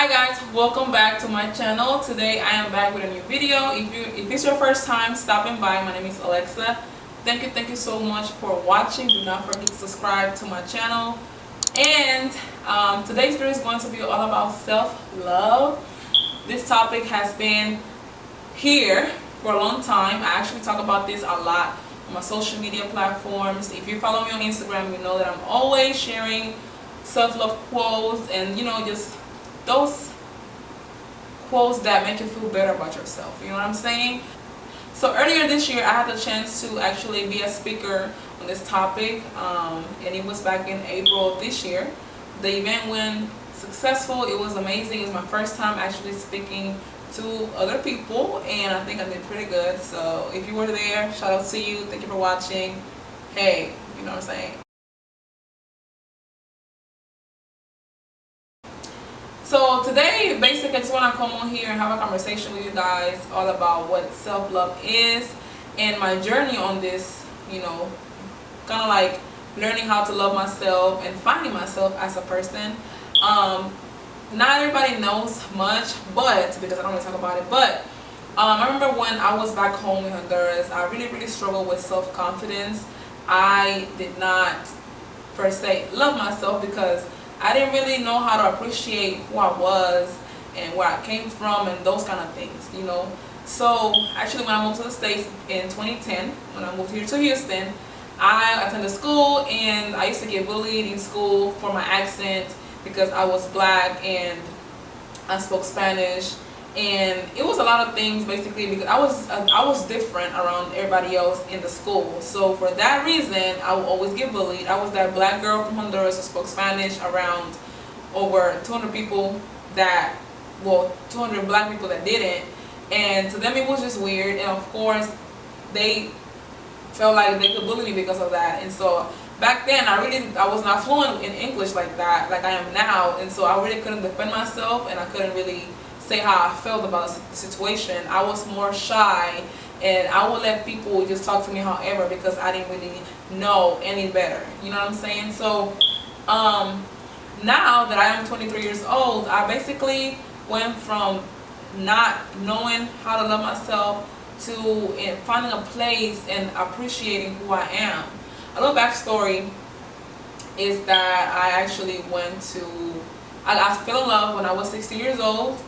Hi guys, welcome back to my channel. Today I am back with a new video. If it's your first time stopping by, my name is Alexa. Thank you so much for watching. Do not forget to subscribe to my channel. And today's video is going to be all about self-love. This topic has been here for a long time. I actually talk about this a lot on my social media platforms. If you follow me on Instagram, you know that I'm always sharing self-love quotes and just those quotes that make you feel better about yourself. You know what I'm saying? So earlier this year I had the chance to actually be a speaker on this topic, and it was back in April of this year. The event went successful. It was amazing. It was my first time actually speaking to other people, and I think I did pretty good. So if you were there, shout out to you. Thank you for watching. Hey, you know what I'm saying? So today, basically, I just want to come on here and have a conversation with you guys all about what self-love is and my journey on this, kind of like learning how to love myself and finding myself as a person. Not everybody knows much, but because I don't want to talk about it, but I remember when I was back home in Honduras, I really struggled with self-confidence. I did not, per se, love myself because I didn't really know how to appreciate who I was and where I came from and those kind of things, So actually when I moved to the States in 2010, when I moved here to Houston, I attended school and I used to get bullied in school for my accent because I was black and I spoke Spanish, and it was a lot of things basically because I was different around everybody else in the school. So for that reason, I would always get bullied. I was that black girl from Honduras who spoke Spanish around over 200 people 200 black people that didn't, and to them it was just weird, and of course they felt like they could bully me because of that. And so back then I was not fluent in English like that, like I am now, and so I really couldn't defend myself and I couldn't really say how I felt about the situation. I was more shy and I would let people just talk to me however because I didn't really know any better. You know what I'm saying? So now that I am 23 years old, I basically went from not knowing how to love myself to finding a place and appreciating who I am. A little backstory is that I actually I fell in love when I was 16 years old,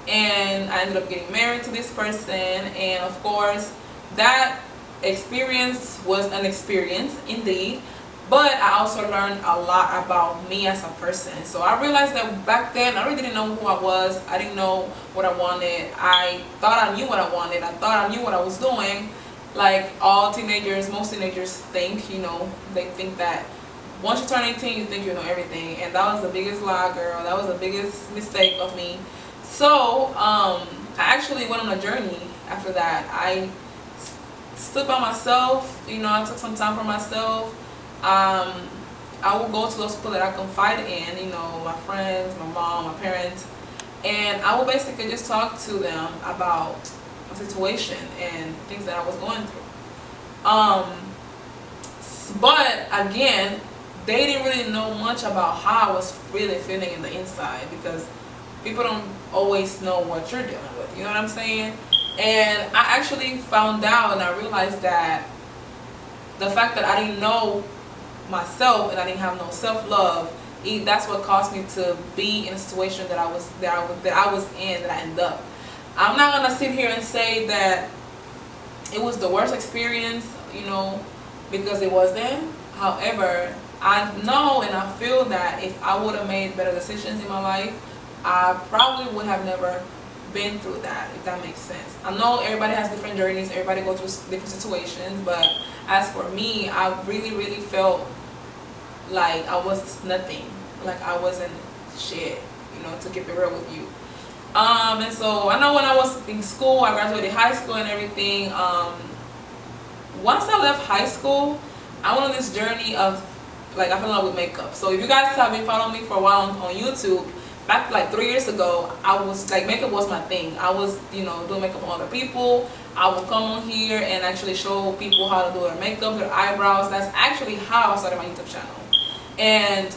and I ended up getting married to this person, and of course that experience was an experience indeed, but I also learned a lot about me as a person. So I realized that back then I really didn't know who I was. I didn't know what I wanted. I thought I knew what I wanted. I thought I knew what I was doing, like all teenagers, most teenagers think. They think that once you turn 18 you think you know everything, and that was the biggest lie, girl. That was the biggest mistake of me. So I actually went on a journey after that. I stood by myself, I took some time for myself. I would go to those people that I confide in, my friends, my mom, my parents, and I would basically just talk to them about my situation and things that I was going through. But again, they didn't really know much about how I was really feeling in the inside, because people don't always know what you're dealing with, you know what I'm saying? And I actually found out and I realized that the fact that I didn't know myself and I didn't have no self-love, that's what caused me to be in a situation that I was in, that I ended up. I'm not gonna sit here and say that it was the worst experience, because it wasn't. However, I know and I feel that if I would have made better decisions in my life, I probably would have never been through that, if that makes sense. I know everybody has different journeys, everybody goes through different situations, but as for me, I really felt like I was nothing, like I wasn't shit, to keep it real with you. And so I know when I was in school, I graduated high school and everything. Once I left high school, I went on this journey of, I fell in love with makeup. So if you guys have been following me for a while on YouTube, back 3 years ago, I was makeup was my thing. I was doing makeup on other people. I would come on here and actually show people how to do their makeup, their eyebrows. That's actually how I started my YouTube channel. And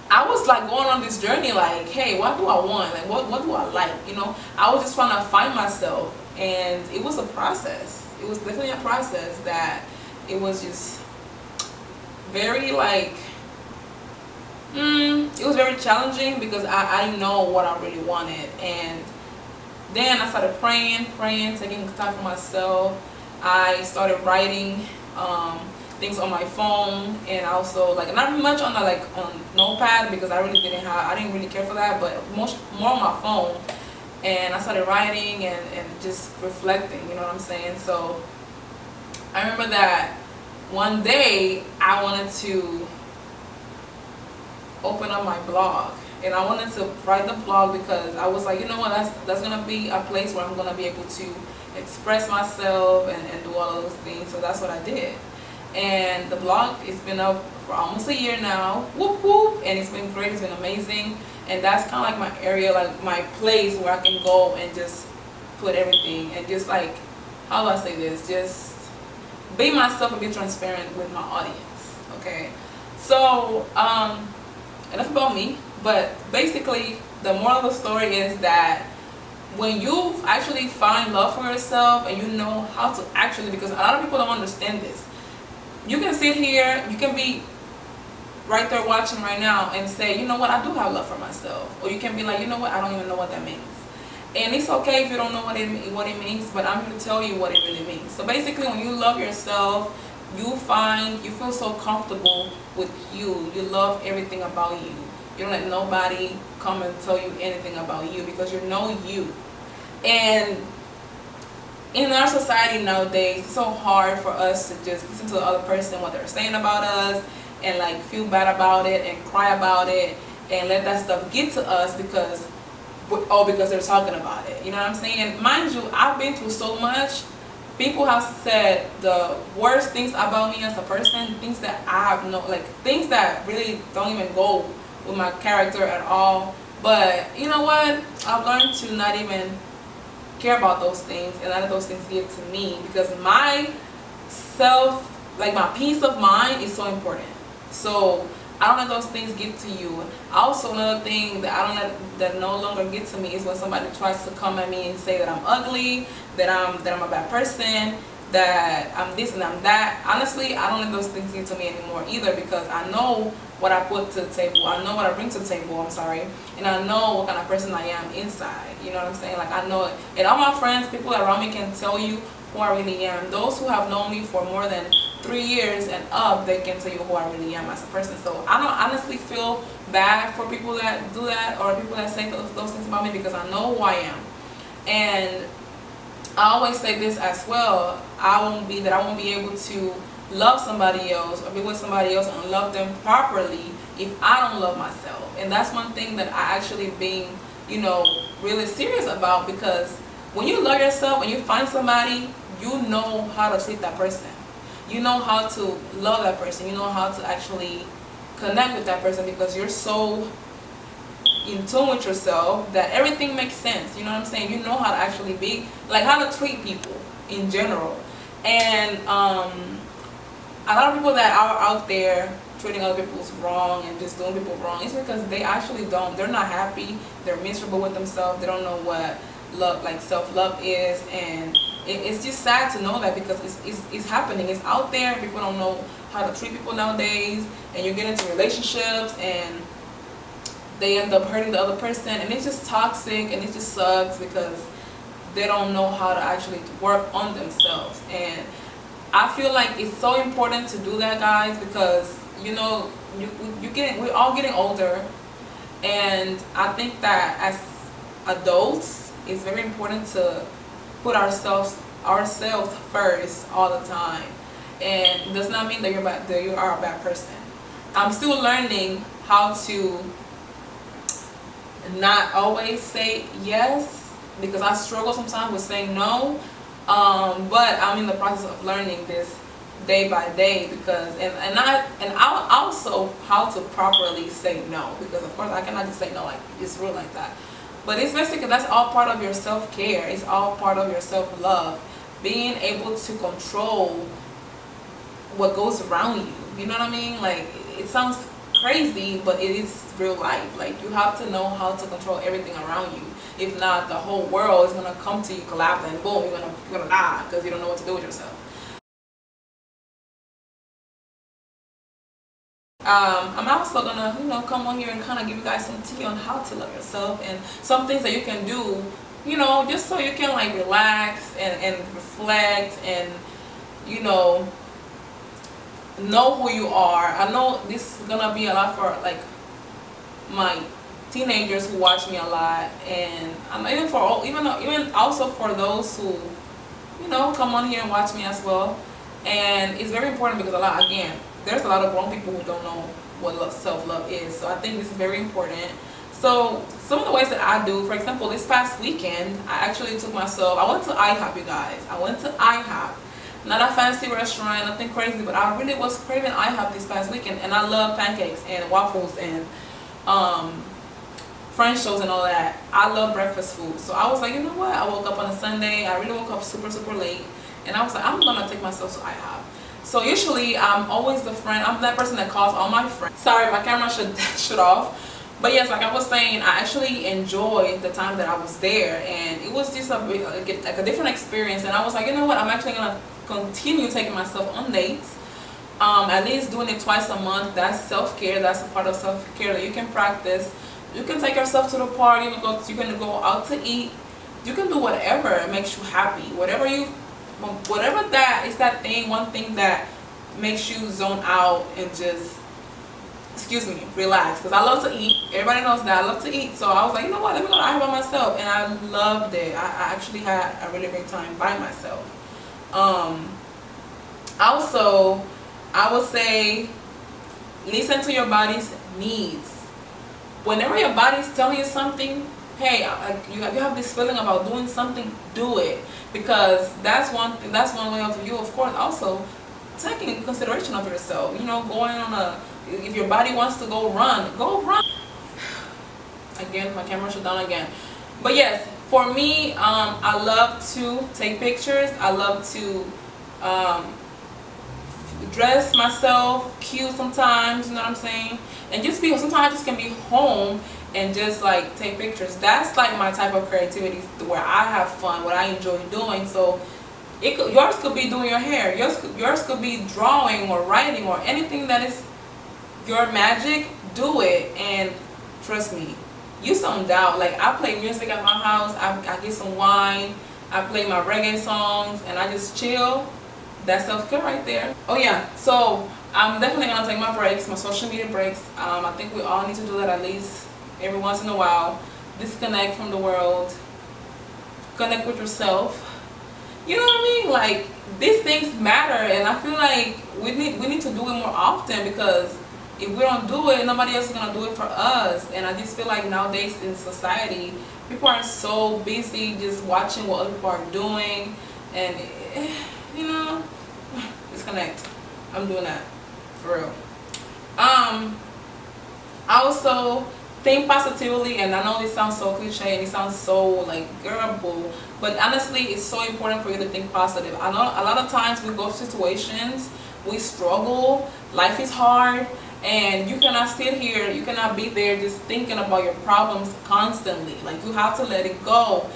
I was like going on this journey, like, hey, what do I want? Like, what do I like? You know, I was just trying to find myself, and it was a process. It was definitely a process that it was just very like, it was very challenging because I didn't know what I really wanted. And then I started praying, taking time for myself. I started writing things on my phone, and also like not much on the like on notepad because I didn't really care for that, but more on my phone. And I started writing and just reflecting, you know what I'm saying? So I remember that one day I wanted to open up my blog, and I wanted to write the blog because I was like, you know what, that's gonna be a place where I'm gonna be able to express myself and do all of those things. So that's what I did. And the blog has been up for almost a year now, whoop whoop, and it's been great, it's been amazing. And that's kind of like my area, like my place where I can go and just put everything and just like, how do I say this, just be myself and be transparent with my audience. Okay, so enough about me, but basically the moral of the story is that when you actually find love for yourself and you know how to actually, because a lot of people don't understand this, you can sit here, you can be right there watching right now and say, you know what, I do have love for myself. Or you can be like, you know what, I don't even know what that means. And it's okay if you don't know what it means, but I'm here to tell you what it really means. So basically, when you love yourself, you feel so comfortable with you. You love everything about you. You don't let nobody come and tell you anything about you because you know you. And in our society nowadays, it's so hard for us to just listen to the other person, what they're saying about us, and like feel bad about it and cry about it and let that stuff get to us because they're talking about it. You know what I'm saying? And mind you, I've been through so much. People have said the worst things about me as a person, things that I have things that really don't even go with my character at all. But you know what? I've learned to not even care about those things and let those things get to me because my peace of mind is so important. So I don't let those things get to you. Also, another thing that I don't let that no longer get to me is when somebody tries to come at me and say that I'm ugly, that I'm a bad person, that I'm this and I'm that. Honestly, I don't let those things get to me anymore either because I know what I put to the table. I know what I bring to the table, I'm sorry. And I know what kind of person I am inside. You know what I'm saying? Like I know it. And all my friends, people around me can tell you who I really am. Those who have known me for more than 3 years and up, they can tell you who I really am as a person. So I don't honestly feel bad for people that do that or people that say those things about me because I know who I am. And I always say this as well, I won't be able to love somebody else or be with somebody else and love them properly if I don't love myself. And that's one thing that I actually being, really serious about because when you love yourself and you find somebody, you know how to treat that person. You know how to love that person. You know how to actually connect with that person because you're so in tune with yourself that everything makes sense. You know what I'm saying? You know how to actually be, like how to treat people in general. And a lot of people that are out there treating other people wrong and just doing people wrong, it's because they actually they're not happy, they're miserable with themselves, they don't know what love, like self-love is, and it's just sad to know that because it's happening, it's out there, people don't know how to treat people nowadays, and you get into relationships and they end up hurting the other person, and it's just toxic and it just sucks because they don't know how to actually work on themselves. And I feel like it's so important to do that, guys, because we're all getting older, and I think that as adults it's very important to put ourselves first all the time. And it does not mean that you are a bad person. I'm still learning how to not always say yes because I struggle sometimes with saying no, but I'm in the process of learning this day by day because I also how to properly say no, because of course I cannot just say no like just real like that. But it's basically that's all part of your self-care. It's all part of your self-love, being able to control what goes around you. You know what I mean? Like, it sounds crazy, but it is real life. Like, you have to know how to control everything around you. If not, the whole world is gonna come to you, collapse, and boom, you're gonna die because you don't know what to do with yourself. I'm also gonna, come on here and kind of give you guys some tea on how to love yourself and some things that you can do, just so you can like relax and reflect and, know who you are. I know this is gonna be a lot for like my teenagers who watch me a lot, and even also for those who, come on here and watch me as well. And it's very important because there's a lot of grown people who don't know what self-love is. So I think this is very important. So some of the ways that I do, for example, this past weekend, I actually took myself, I went to IHOP, you guys. I went to IHOP. Not a fancy restaurant, nothing crazy, but I really was craving IHOP this past weekend. And I love pancakes and waffles and French toast and all that. I love breakfast food. So I was like, you know what? I woke up on a Sunday. I really woke up super, super late. And I was like, I'm going to take myself to IHOP. So usually I'm always the friend. I'm that person that calls all my friends. Sorry, my camera should shut off. But yes, like I was saying, I actually enjoyed the time that I was there. And it was just like a different experience. And I was like, you know what? I'm actually going to continue taking myself on dates. At least doing it twice a month. That's self-care. That's a part of self-care that you can practice. You can take yourself to the party. You can go out to eat. You can do whatever makes you happy. Whatever that is, one thing that makes you zone out and just, relax. Because I love to eat. Everybody knows that I love to eat. So I was like, you know what? Let me go out by myself. And I loved it. I actually had a really great time by myself. Also, I would say, listen to your body's needs. Whenever your body's telling you something, hey, you have this feeling about doing something, do it. Because that's one way of you, of course, also taking consideration of yourself. Going on if your body wants to go run, go run. Again, my camera shut down again. But yes, for me, I love to take pictures. I love to dress myself cute sometimes, you know what I'm saying? And sometimes I just can be home and just like take pictures. That's like my type of creativity where I have fun, what I enjoy doing. So yours could be doing your hair, yours could be drawing or writing or anything that is your magic. Do it, and trust me, you zoned out. Like, I play music at my house, I get some wine, I play my reggae songs, and I just chill. That's self-care right there. Oh yeah, so I'm definitely gonna take my breaks, my social media breaks. I think we all need to do that at least every once in a while. Disconnect from the world, connect with yourself. You know what I mean? Like, these things matter, and I feel like we need to do it more often, because if we don't do it, nobody else is gonna do it for us. And I just feel like nowadays in society, people are so busy just watching what other people are doing, and disconnect. I'm doing that for real. Also, think positively. And I know this sounds so cliche and it sounds so like girl boo, but honestly, it's so important for you to think positive. I know a lot of times we go through situations, we struggle, life is hard, and you cannot sit here, you cannot be there just thinking about your problems constantly. Like, you have to let it go.